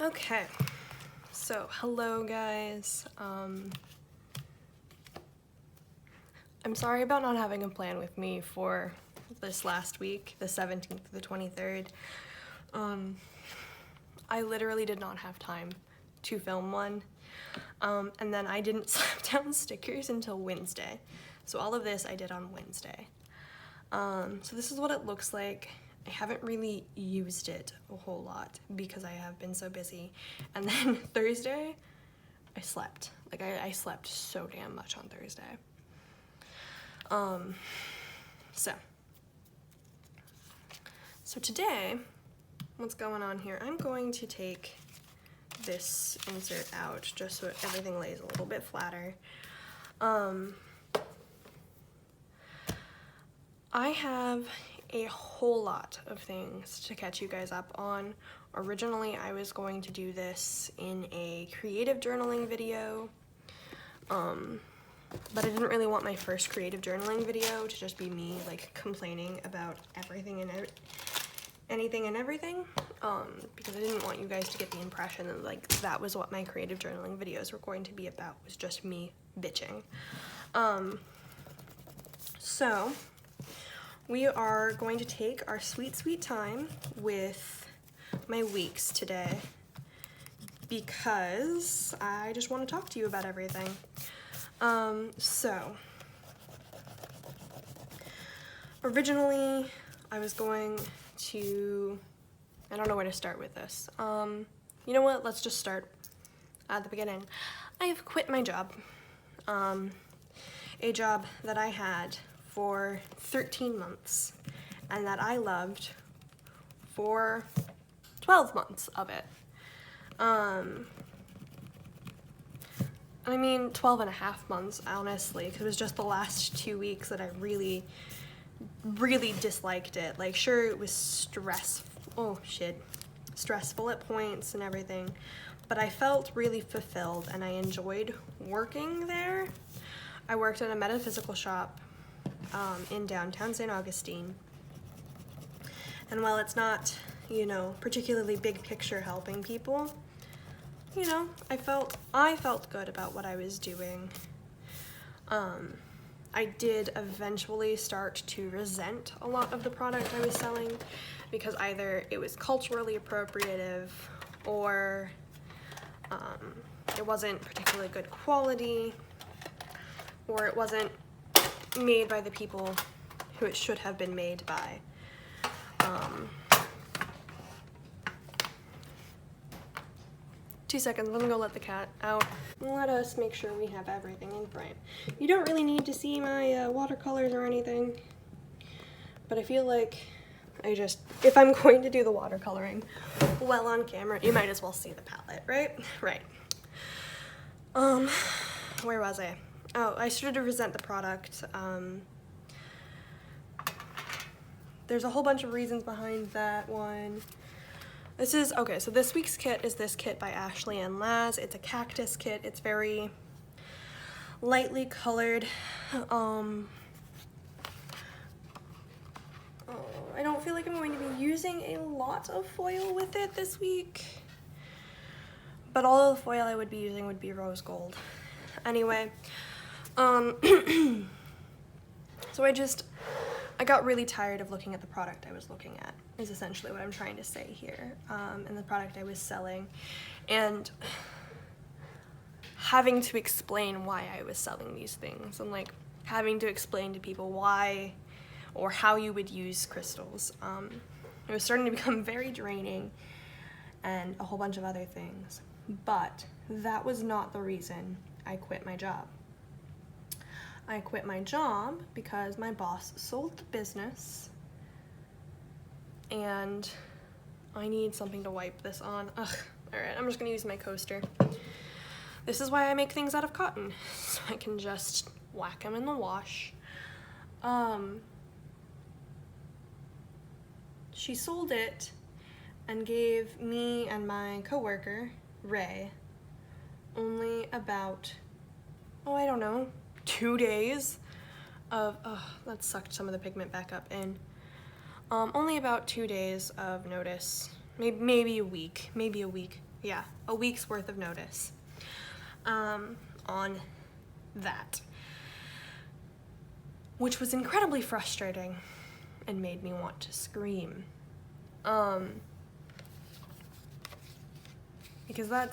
Okay, so hello guys. I'm sorry about not having a plan with me for this last week, the 17th to the 23rd. I literally did not have time to film one. And then I didn't slap down stickers until Wednesday. So all of this I did on Wednesday. So this is what it looks like. I haven't really used it a whole lot because I have been so busy. And then Thursday, I slept. Like I slept so damn much on Thursday. So today, what's going on here? I'm going to take this insert out just so everything lays a little bit flatter. I have a whole lot of things to catch you guys up on. Originally, I was going to do this in a creative journaling video, but I didn't really want my first creative journaling video to just be me like complaining about everything and anything and everything, because I didn't want you guys to get the impression that like that was what my creative journaling videos were going to be about, was just me bitching. So we are going to take our sweet time with my weeks today because I just want to talk to you about everything. So originally I was going to, I don't know where to start with this. You know what, let's just start at the beginning. I have quit my job, a job that I had for 13 months and that I loved for 12 months of it. I mean 12 and a half months, honestly, because it was just the last 2 weeks that I really disliked it. Like, sure, it was stressful at points and everything, but I felt really fulfilled and I enjoyed working there. I worked at a metaphysical shop in downtown St. Augustine, and while it's not, you know, particularly big picture helping people, you know, I felt good about what I was doing. I did eventually start to resent a lot of the product I was selling because either it was culturally appropriative or it wasn't particularly good quality, or it wasn't made by the people who it should have been made by. 2 seconds, let me go let the cat out. Let us make sure we have everything in frame. You don't really need to see my watercolors or anything, but I feel like if I'm going to do the watercoloring well on camera, you might as well see the palette, right? Right. Where was I? Oh, I started to resent the product. There's a whole bunch of reasons behind that one. So this week's kit is this kit by Ashley and Laz. It's a cactus kit. It's very lightly colored. I don't feel like I'm going to be using a lot of foil with it this week, but all of the foil I would be using would be rose gold. Anyway, so I got really tired of looking at the product I was looking at, is essentially what I'm trying to say here, and the product I was selling, and having to explain why I was selling these things, and like having to explain to people why or how you would use crystals. It was starting to become very draining and a whole bunch of other things, but that was not the reason I quit my job. I quit my job because my boss sold the business and I need something to wipe this on. Ugh, alright, I'm just gonna use my coaster. This is why I make things out of cotton, so I can just whack them in the wash. She sold it and gave me and my coworker, Ray, only about, I don't know, 2 days of, that sucked some of the pigment back up in. Only about 2 days of notice, maybe a week yeah, a week's worth of notice on that, which was incredibly frustrating and made me want to scream. Because I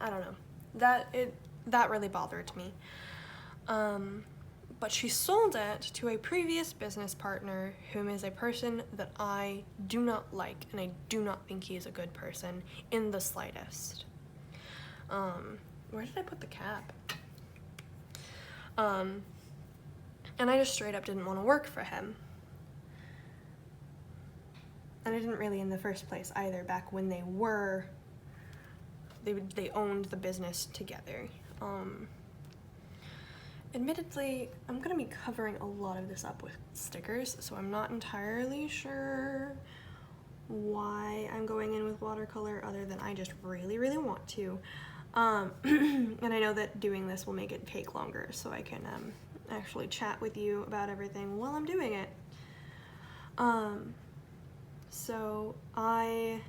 don't know, that really bothered me. But she sold it to a previous business partner whom is a person that I do not like, and I do not think he is a good person in the slightest. Where did I put the cap? And I just straight up didn't want to work for him. And I didn't really in the first place either, back when they owned the business together. Admittedly, I'm gonna be covering a lot of this up with stickers, so I'm not entirely sure why I'm going in with watercolor, other than I just really, really want to. And I know that doing this will make it take longer, so I can actually chat with you about everything while I'm doing it. So I,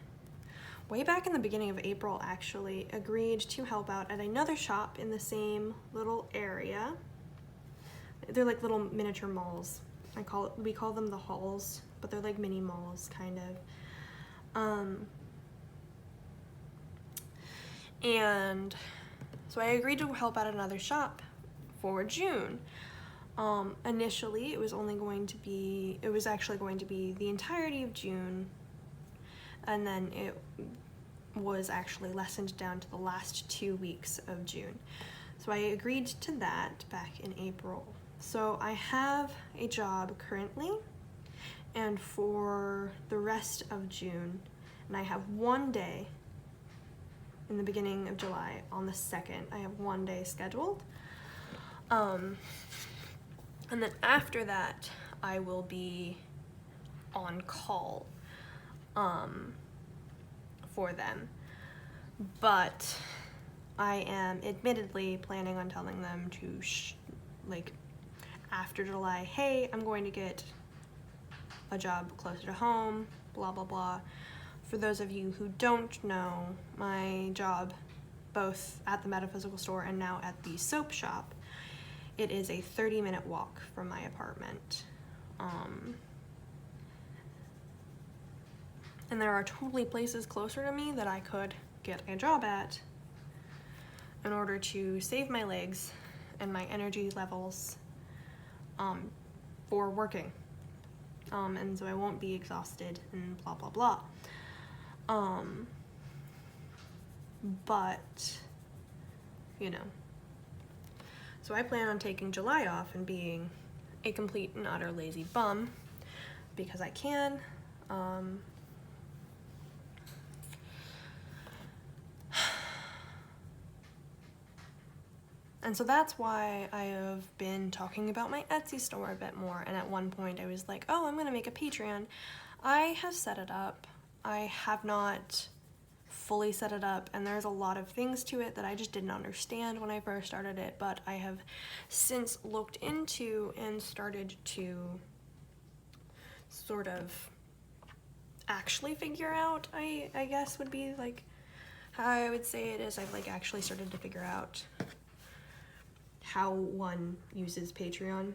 way back in the beginning of April, actually agreed to help out at another shop in the same little area. They're like little miniature malls. We call them the halls, but they're like mini malls, kind of. And so I agreed to help out at another shop for June. Initially, it was actually going to be the entirety of June, and then it was actually lessened down to the last 2 weeks of June. So I agreed to that back in April. So I have a job currently, and for the rest of June, and I have 1 day in the beginning of July, on the 2nd, I have 1 day scheduled. And then after that, I will be on call for them. But I am admittedly planning on telling them to, after July, hey, I'm going to get a job closer to home, blah, blah, blah. For those of you who don't know, my job, both at the metaphysical store and now at the soap shop, it is a 30-minute walk from my apartment. And there are totally places closer to me that I could get a job at in order to save my legs and my energy levels for working. And so I won't be exhausted and blah, blah, blah. But, you know. So I plan on taking July off and being a complete and utter lazy bum, because I can. And so that's why I have been talking about my Etsy store a bit more, and at one point I was like, oh, I'm gonna make a Patreon. I have set it up. I have not fully set it up, and there's a lot of things to it that I just didn't understand when I first started it, but I have since looked into and started to sort of actually figure out, I guess would be like how I would say it is. I've like actually started to figure out how one uses Patreon.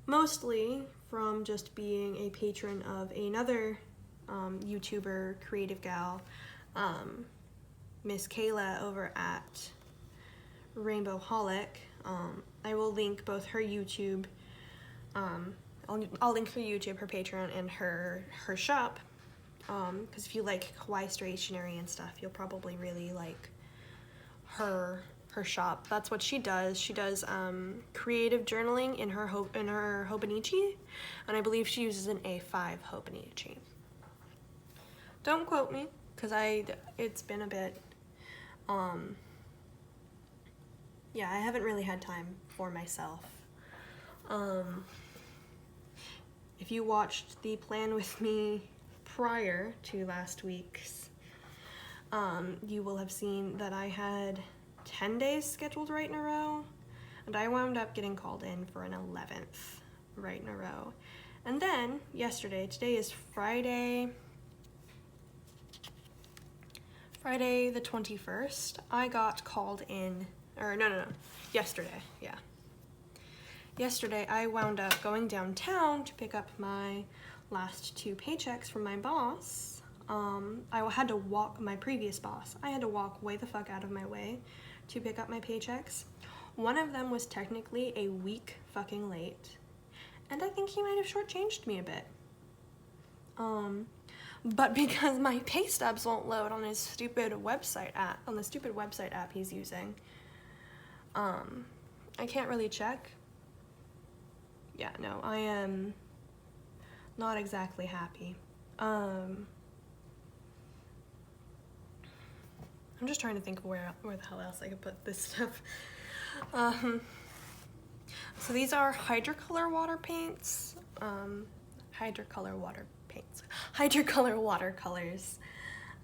Mostly from just being a patron of another YouTuber, creative gal, Miss Kayla over at Rainbow Holic. I will link both her YouTube, I'll link her YouTube, her Patreon, and her shop, because if you like kawaii stationery and stuff, you'll probably really like her shop. That's what she does. She does creative journaling in her Hobonichi, and I believe she uses an A5 Hobonichi. Don't quote me, because it's been a bit, yeah, I haven't really had time for myself. If you watched the plan with me prior to last week's, you will have seen that I had 10 days scheduled right in a row, and I wound up getting called in for an 11th right in a row. And then yesterday, today is Friday the 21st, I got called in, or no, yesterday, yeah. Yesterday, I wound up going downtown to pick up my last 2 paychecks from my boss. I had to walk, my previous boss, I had to walk way the fuck out of my way to pick up my paychecks. One of them was technically a week fucking late, and I think he might have shortchanged me a bit. But because my pay stubs won't load on his stupid website app, on the stupid website app he's using, I can't really check. Yeah, no, I am not exactly happy. I'm just trying to think of where the hell else I could put this stuff. So these are Hydrocolor watercolors. And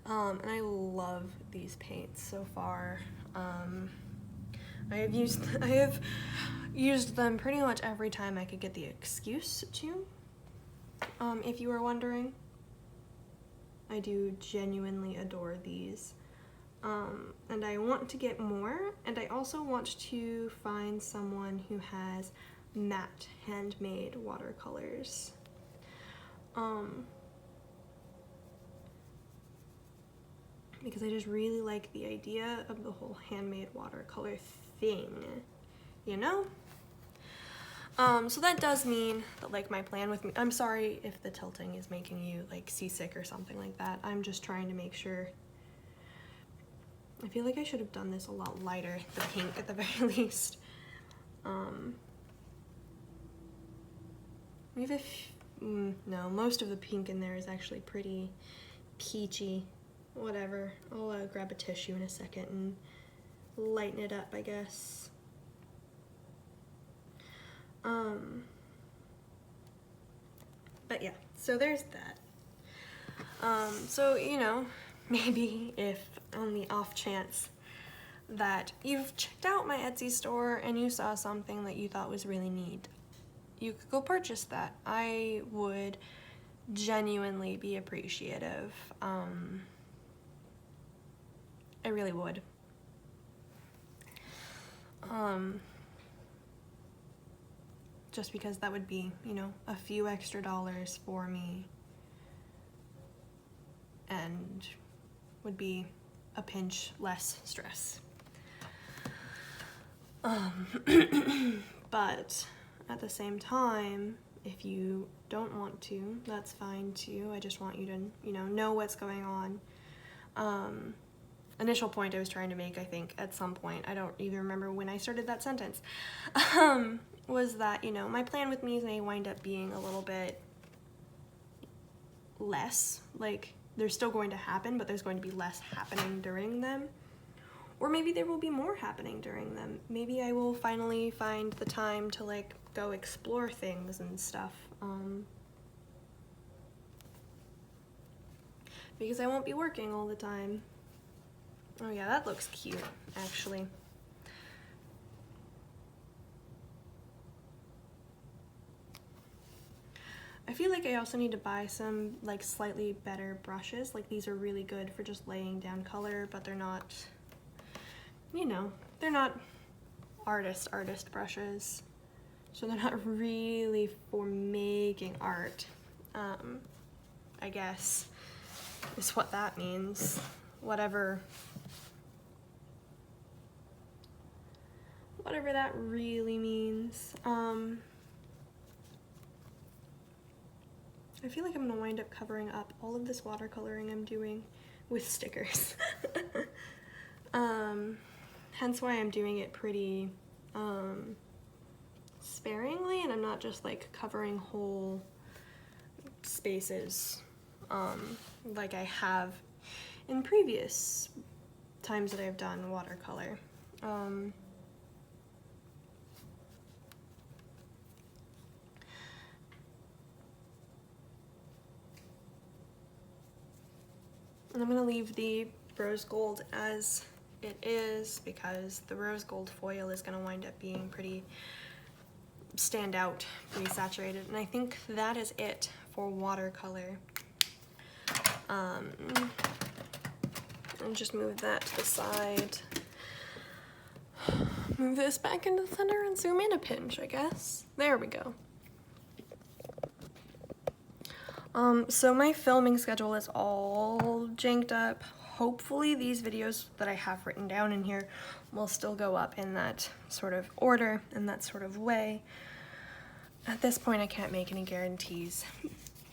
I love these paints so far. I have used them pretty much every time I could get the excuse to. If you were wondering, I do genuinely adore these. And I want to get more, and I also want to find someone who has matte handmade watercolors. Because I just really like the idea of the whole handmade watercolor thing, you know? So that does mean that, like, my plan with me, I'm sorry if the tilting is making you, like, seasick or something like that. I'm just trying to make sure. I feel like I should have done this a lot lighter, the pink at the very least. No, most of the pink in there is actually pretty peachy. Whatever, I'll grab a tissue in a second and lighten it up, I guess. But yeah, so there's that. So, you know, maybe if on the off chance that you've checked out my Etsy store and you saw something that you thought was really neat, you could go purchase that. I would genuinely be appreciative. I really would. Just because that would be, you know, a few extra dollars for me and would be a pinch less stress. But at the same time, if you don't want to, that's fine too. I just want you to, you know what's going on. Initial point I was trying to make, I think, at some point, I don't even remember when I started that sentence, was that, you know, my plan with these may wind up being a little bit less, like, they're still going to happen, but there's going to be less happening during them. Or maybe there will be more happening during them. Maybe I will finally find the time to, like, go explore things and stuff. Because I won't be working all the time. Oh yeah, that looks cute, actually. I feel like I also need to buy some, like, slightly better brushes. Like, these are really good for just laying down color, but they're not, you know, they're not artist brushes. So they're not really for making art, I guess, is what that means. Whatever that really means. I feel like I'm gonna wind up covering up all of this watercoloring I'm doing with stickers. Hence why I'm doing it pretty sparingly, and I'm not just, like, covering whole spaces like I have in previous times that I've done watercolor. And I'm gonna leave the rose gold as it is because the rose gold foil is gonna wind up being pretty stand out, pretty saturated. And I think that is it for watercolor. And just move that to the side. Move this back into the center and zoom in a pinch, I guess. There we go. So my filming schedule is all janked up. Hopefully these videos that I have written down in here will still go up in that sort of order, in that sort of way. At this point, I can't make any guarantees,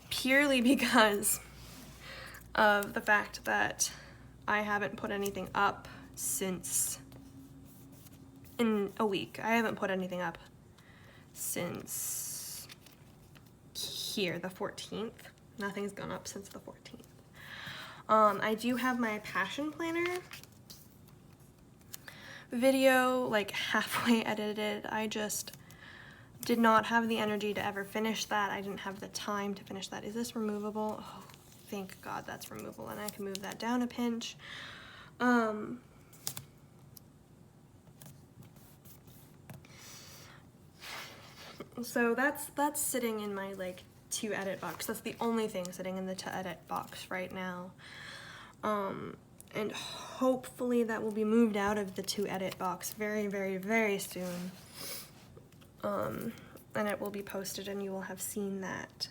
purely because of the fact that I haven't put anything up since in a week. I haven't put anything up since here, the 14th. Nothing's gone up since the 14th. I do have my passion planner video like halfway edited. I just did not have the energy to ever finish that. I didn't have the time to finish that. Is this removable? Oh, thank God that's removable, and I can move that down a pinch. So that's sitting in my like to edit box. That's the only thing sitting in the to edit box right now. And hopefully that will be moved out of the to edit box very, very, very soon. And it will be posted and you will have seen that.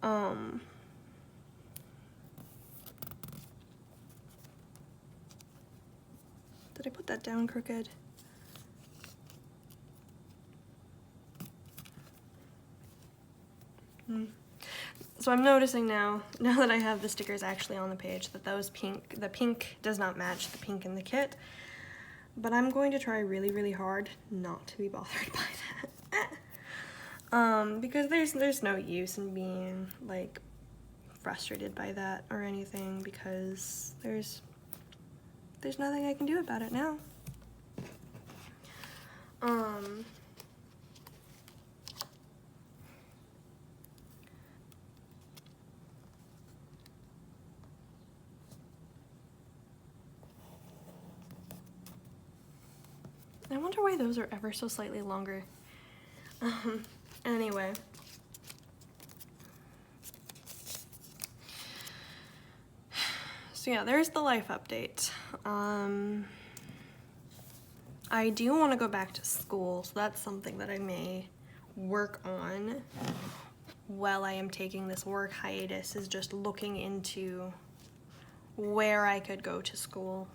Did I put that down crooked? So I'm noticing now that I have the stickers actually on the page, that the pink does not match the pink in the kit. But I'm going to try really, really hard not to be bothered by that. Because there's no use in being like frustrated by that or anything, because there's nothing I can do about it now. I wonder why those are ever so slightly longer. Anyway. So yeah, there's the life update. I do want to go back to school, so that's something that I may work on while I am taking this work hiatus, is just looking into where I could go to school.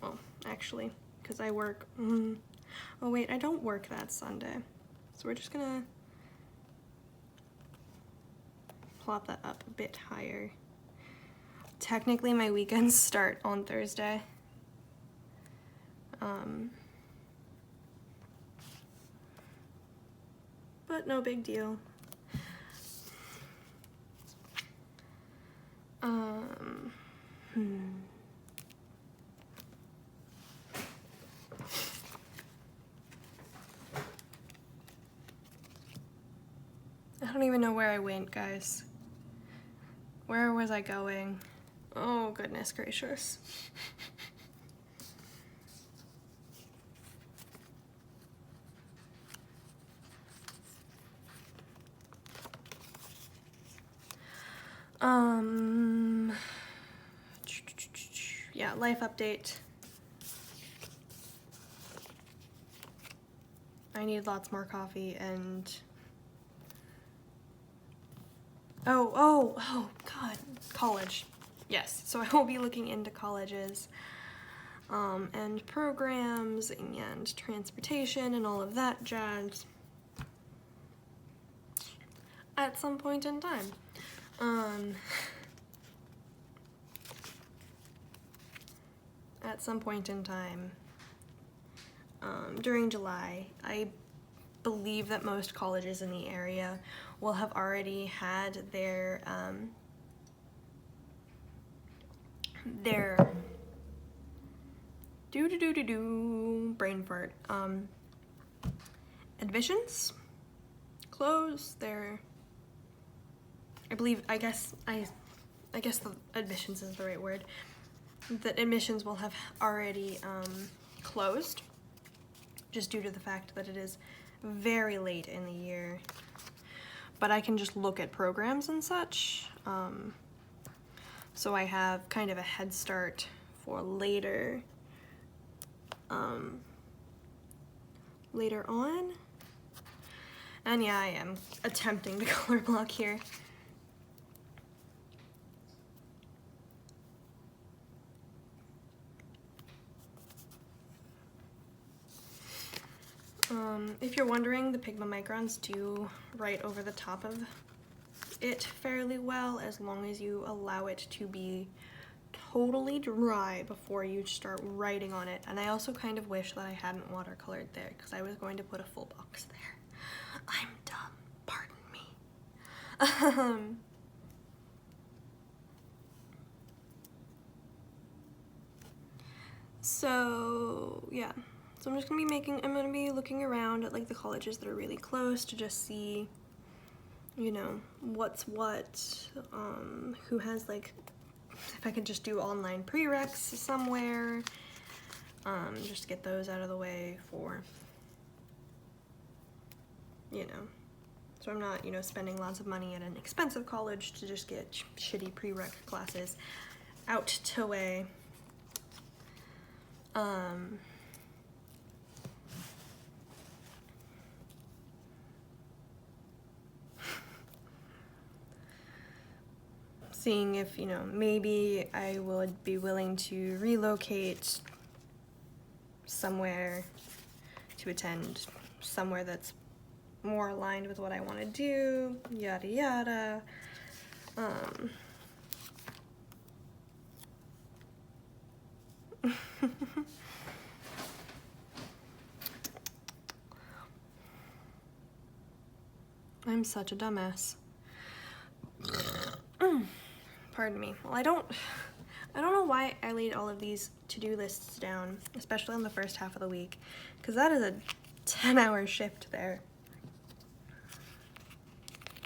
Well, actually, because I work, oh wait, I don't work that Sunday. So we're just gonna plop that up a bit higher. Technically, my weekends start on Thursday. But no big deal. I don't even know where I went, guys. Where was I going? Oh, goodness gracious. Yeah, life update. I need lots more coffee and oh God, college. Yes, so I will be looking into colleges and programs and transportation and all of that jazz at some point in time. At some point in time during July. I believe that most colleges in the area will have already had their brain fart admissions close, their I guess the admissions is the right word. That admissions will have already closed, just due to the fact that it is very late in the year. But I can just look at programs and such. So I have kind of a head start for later on. And yeah, I am attempting to color block here. If you're wondering, the Pigma microns do write over the top of it fairly well, as long as you allow it to be totally dry before you start writing on it. And I also kind of wish that I hadn't watercolored there, because I was going to put a full box there. I'm dumb, pardon me. So yeah, so I'm gonna be looking around at like the colleges that are really close to just see, you know, what's what, who has like, if I could just do online prereqs somewhere, just get those out of the way for, you know, so I'm not, you know, spending lots of money at an expensive college to just get shitty prereq classes out to way. Seeing if, you know, maybe I would be willing to relocate somewhere to attend somewhere that's more aligned with what I want to do, yada yada. I'm such a dumbass. Pardon me. Well, I don't know why I laid all of these to-do lists down, especially on the first half of the week, because that is a 10-hour shift there.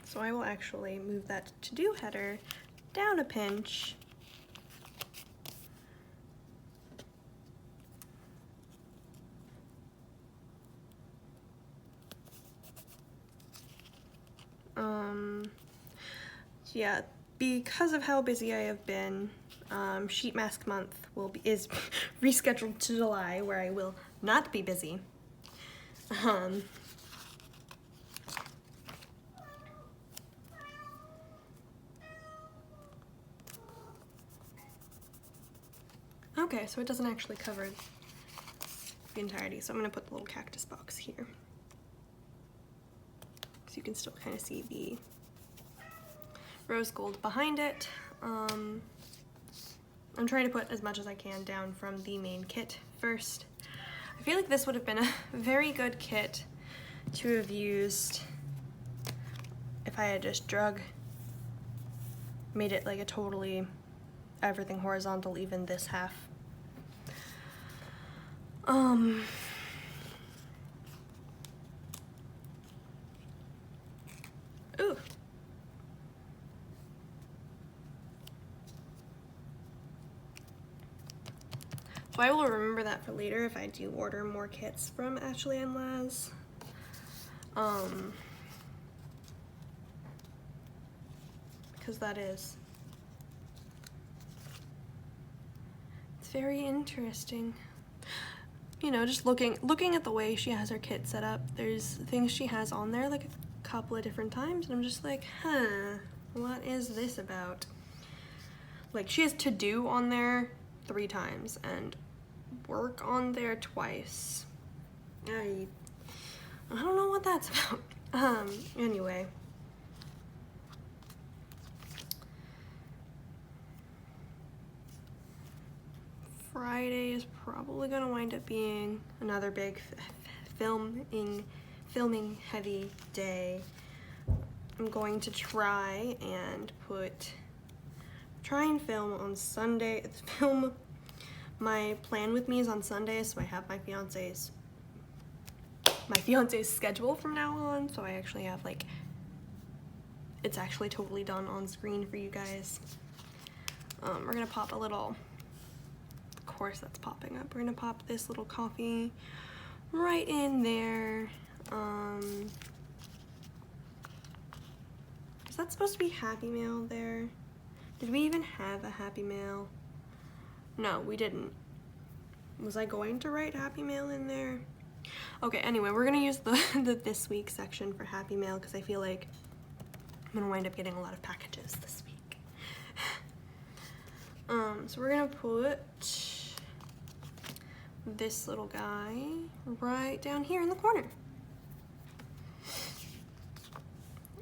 So I will actually move that to-do header down a pinch. Yeah, because of how busy I have been, sheet mask month is rescheduled to July, where I will not be busy. Okay, so it doesn't actually cover the entirety, so I'm gonna put the little cactus box here, so you can still kind of see the rose gold behind it. I'm trying to put as much as I can down from the main kit first. I feel like this would have been a very good kit to have used if I had just made it like a totally everything horizontal, even this half. Ooh. So I will remember that for later if I do order more kits from Ashley and Laz. Because it's very interesting. You know, just looking at the way she has her kit set up, there's things she has on there like a couple of different times, and I'm just like, what is this about? Like, she has to do on there 3 times and work on there twice. I don't know what that's about. Anyway. Friday is probably gonna wind up being another big filming heavy day. I'm going to try and film on Sunday. My plan with me is on Sunday, so I have my fiance's schedule from now on, so I actually have like it's actually totally done on screen for you guys. We're gonna pop a little, of course that's popping up. We're gonna pop this little coffee right in there. Is that supposed to be Happy Meal there? Did we even have a Happy Meal? No, we didn't. Was I going to write Happy Meal in there? Okay, anyway, we're gonna use the this week section for Happy Meal because I feel like I'm gonna wind up getting a lot of packages this week. So we're gonna put this little guy right down here in the corner.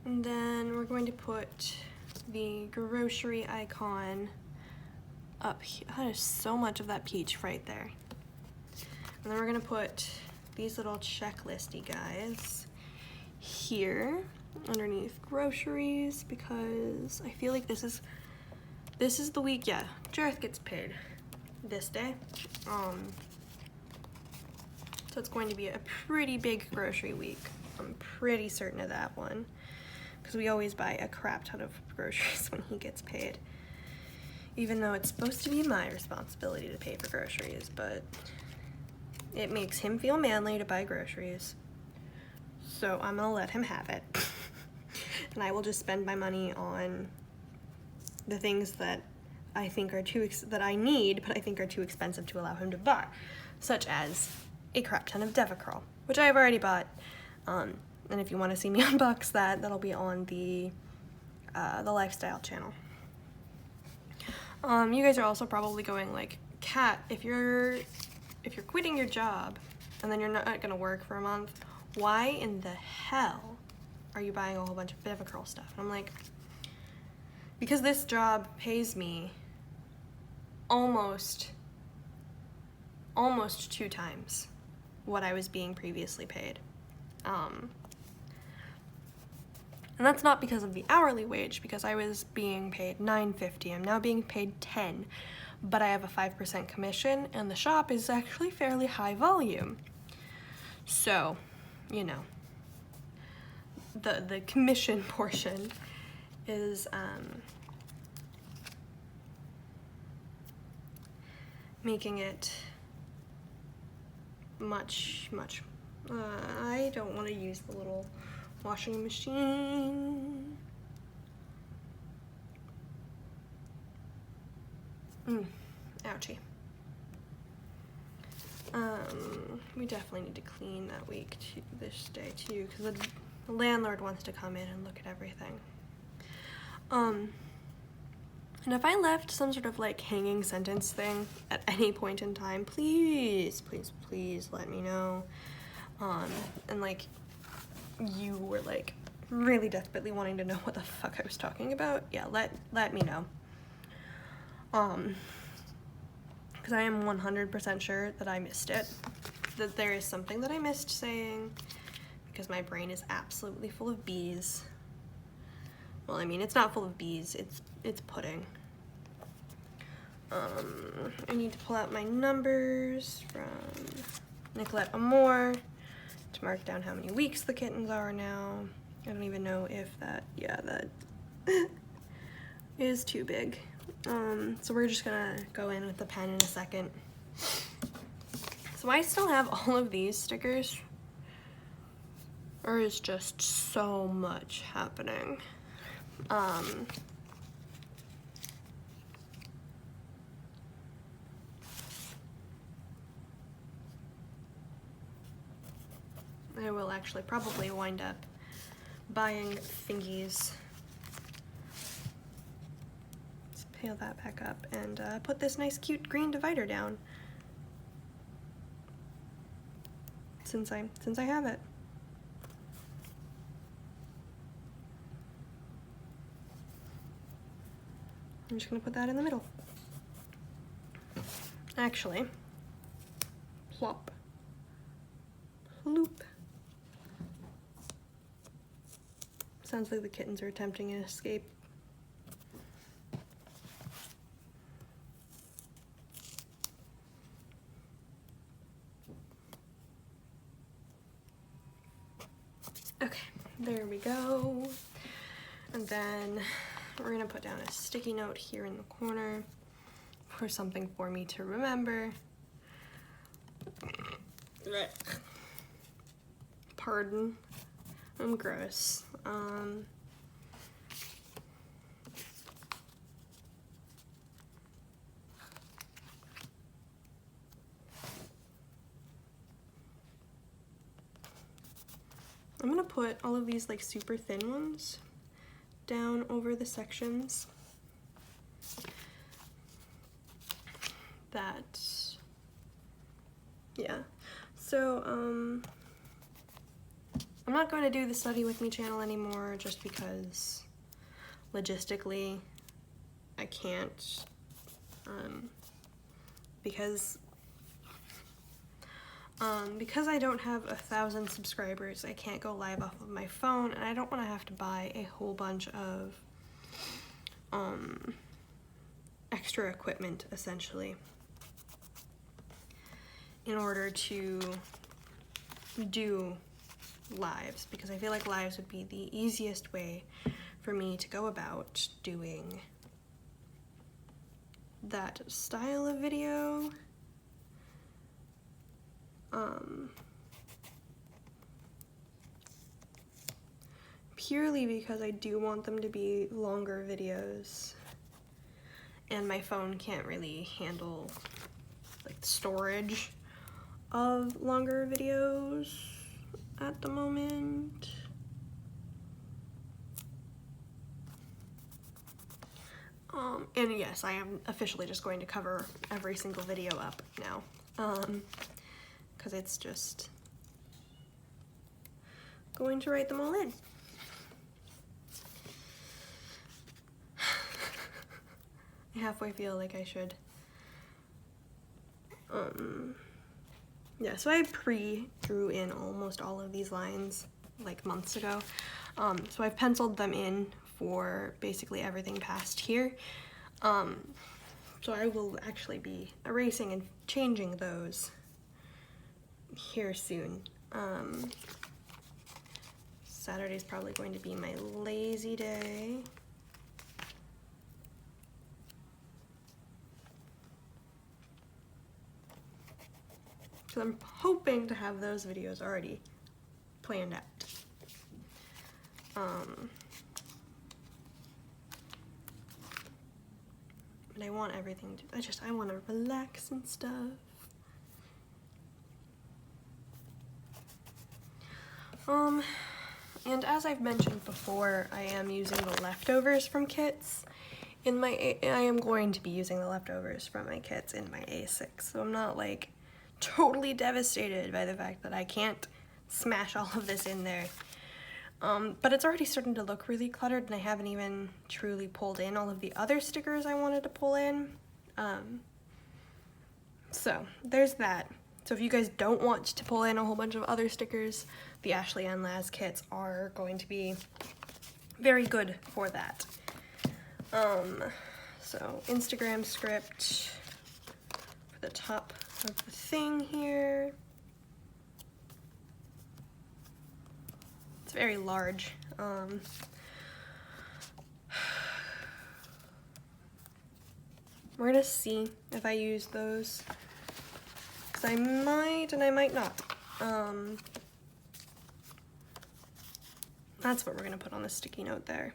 And then we're going to put the grocery icon up here. Oh, there's so much of that peach right there. And then we're gonna put these little checklisty guys here underneath groceries because I feel like this is the week, yeah, Jareth gets paid this day. So it's going to be a pretty big grocery week. I'm pretty certain of that one because we always buy a crap ton of groceries when he gets paid. Even though it's supposed to be my responsibility to pay for groceries, but it makes him feel manly to buy groceries. So I'm gonna let him have it. And I will just spend my money on the things that I think are that I need, but I think are too expensive to allow him to buy, such as a crap ton of Devacurl, which I have already bought. And if you want to see me unbox that, that'll be on the lifestyle channel. You guys are also probably going like, Kat, if you're quitting your job and then you're not gonna work for a month, why in the hell are you buying a whole bunch of Devacurl stuff? And I'm like, because this job pays me almost 2 times what I was being previously paid. And that's not because of the hourly wage, because I was being paid $9.50. I'm now being paid $10, but I have a 5% commission, and the shop is actually fairly high volume. So, you know, the commission portion is making it much. I don't want to use the little washing machine. Ouchie. We definitely need to clean that week this day too, because the landlord wants to come in and look at everything. And if I left some sort of like hanging sentence thing at any point in time, please let me know. And like you were like really desperately wanting to know what the fuck I was talking about, yeah, let me know. Because I am 100% sure that I missed it, that there is something that I missed saying, because my brain is absolutely full of bees. Well, I mean, it's not full of bees, it's pudding. I need to pull out my numbers from Nicolette Amore to mark down how many weeks the kittens are now. I don't even know if that is too big. So we're just gonna go in with the pen in a second. So I still have all of these stickers, or is just so much happening. I will actually probably wind up buying thingies. Let's peel that back up and put this nice cute green divider down. Since I have it. I'm just gonna put that in the middle. Actually, plop, ploop. Sounds like the kittens are attempting an escape. Okay, there we go. And then we're gonna put down a sticky note here in the corner for something for me to remember. Pardon, I'm gross. I'm gonna put all of these like super thin ones down over the sections that, yeah. So I'm not going to do the Study With Me channel anymore just because logistically I can't, because I don't have 1,000 subscribers, I can't go live off of my phone, and I don't want to have to buy a whole bunch of extra equipment, essentially, in order to do lives, because I feel like lives would be the easiest way for me to go about doing that style of video. Purely because I do want them to be longer videos, and my phone can't really handle like the storage of longer videos at the moment. And yes, I am officially just going to cover every single video up now, because it's just going to write them all in. I halfway feel like I should. Yeah, so I pre-drew in almost all of these lines like months ago. So I've penciled them in for basically everything past here. So I will actually be erasing and changing those here soon. Saturday's probably going to be my lazy day. So I'm hoping to have those videos already planned out. But I want everything to, I want to relax and stuff. And as I've mentioned before, I am using the leftovers from kits in my, I am going to be using the leftovers from my kits in my A6, so I'm not like totally devastated by the fact that I can't smash all of this in there. But it's already starting to look really cluttered, and I haven't even truly pulled in all of the other stickers I wanted to pull in. So there's that. So if you guys don't want to pull in a whole bunch of other stickers, the Ashley and Laz kits are going to be very good for that. So Instagram script for the top of the thing here. It's very large. We're gonna see if I use those, because I might and I might not. That's what we're gonna put on the sticky note there.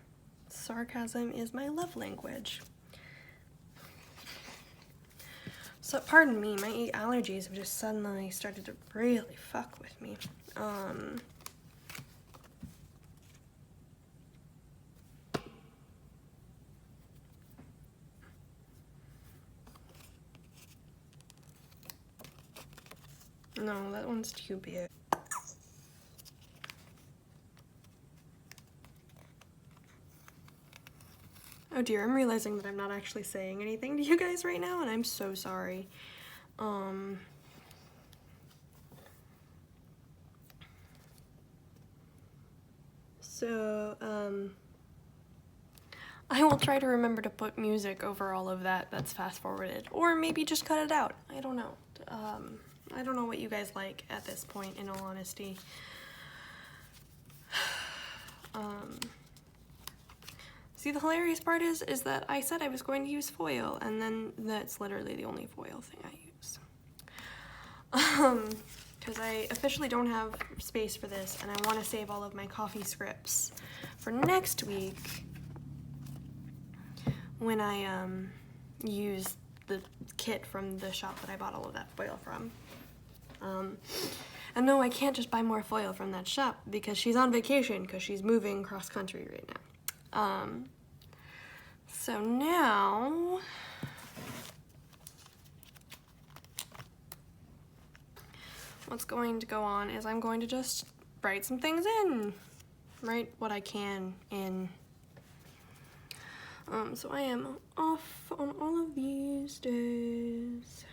Sarcasm is my love language. So pardon me, my allergies have just suddenly started to really fuck with me. No, that one's too big. Oh dear, I'm realizing that I'm not actually saying anything to you guys right now, and I'm so sorry. I will try to remember to put music over all of that that's fast forwarded, or maybe just cut it out. I don't know. I don't know what you guys like at this point, in all honesty. See, the hilarious part is that I said I was going to use foil, and then that's literally the only foil thing I use. Because I officially don't have space for this, and I want to save all of my coffee scripts for next week when I use the kit from the shop that I bought all of that foil from. And no, I can't just buy more foil from that shop because she's on vacation because she's moving cross country right now. So now what's going to go on is I'm going to just write some things in, write what I can in. So I am off on all of these days.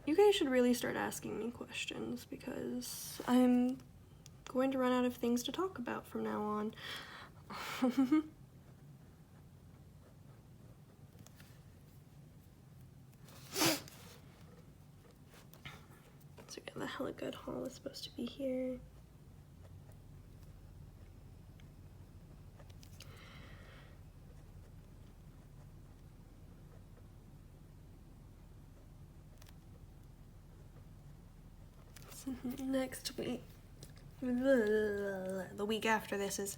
You guys should really start asking me questions because I'm going to run out of things to talk about from now on. So yeah, the hella good haul is supposed to be here. Next week, the week after this is,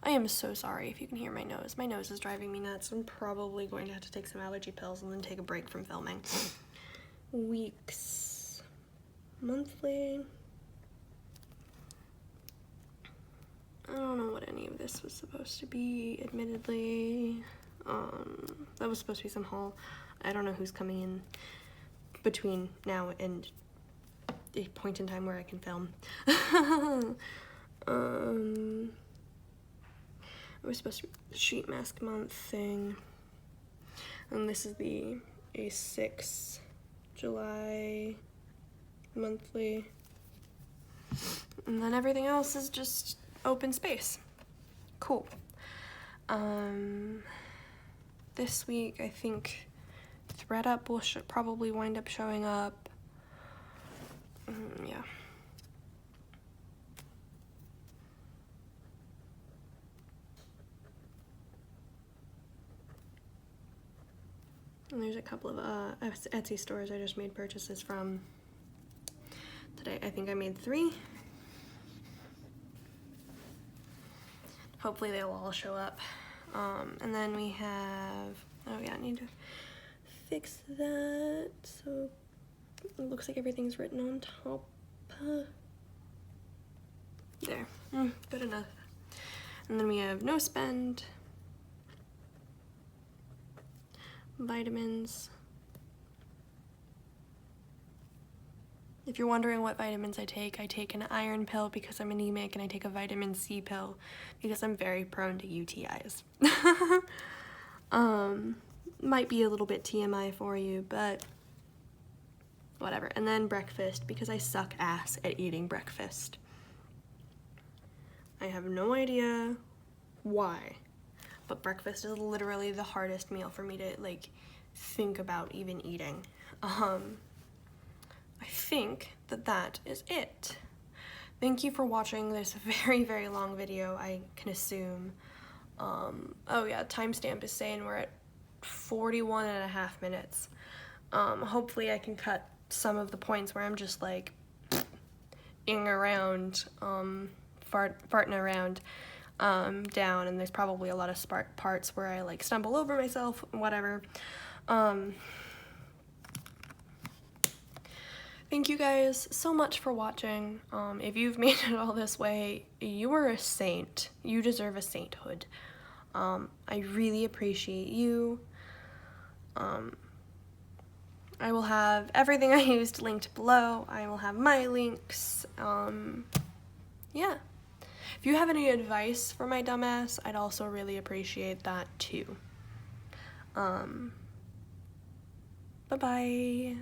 I am so sorry if you can hear my nose. My nose is driving me nuts. I'm probably going to have to take some allergy pills and then take a break from filming. Weeks, monthly. I don't know what any of this was supposed to be, admittedly. That was supposed to be some haul. I don't know who's coming in between now and a point in time where I can film. It was supposed to be the sheet mask month thing. And this is the A6 July monthly. And then everything else is just open space. Cool. This week I think ThreadUp will probably wind up showing up. Yeah. And there's a couple of Etsy stores I just made purchases from today. I think I made 3. Hopefully they'll all show up. And then we have, oh yeah, I need to fix that. So it looks like everything's written on top. There, good enough. And then we have no spend, vitamins. If you're wondering what vitamins I take an iron pill because I'm anemic, and I take a vitamin C pill because I'm very prone to UTIs. Might be a little bit TMI for you, but whatever. And then breakfast, because I suck ass at eating breakfast. I have no idea why, but breakfast is literally the hardest meal for me to like think about even eating. I think that is it. Thank you for watching this very, very long video, I can assume. Oh yeah, timestamp is saying we're at 41.5 minutes. Hopefully I can cut some of the points where I'm just like ing around, farting around down, and there's probably a lot of parts where I like stumble over myself, whatever. Thank you guys so much for watching. If you've made it all this way, you are a saint. You deserve a sainthood. I really appreciate you. I will have everything I used linked below. I will have my links. Yeah. If you have any advice for my dumbass, I'd also really appreciate that too. Bye-bye.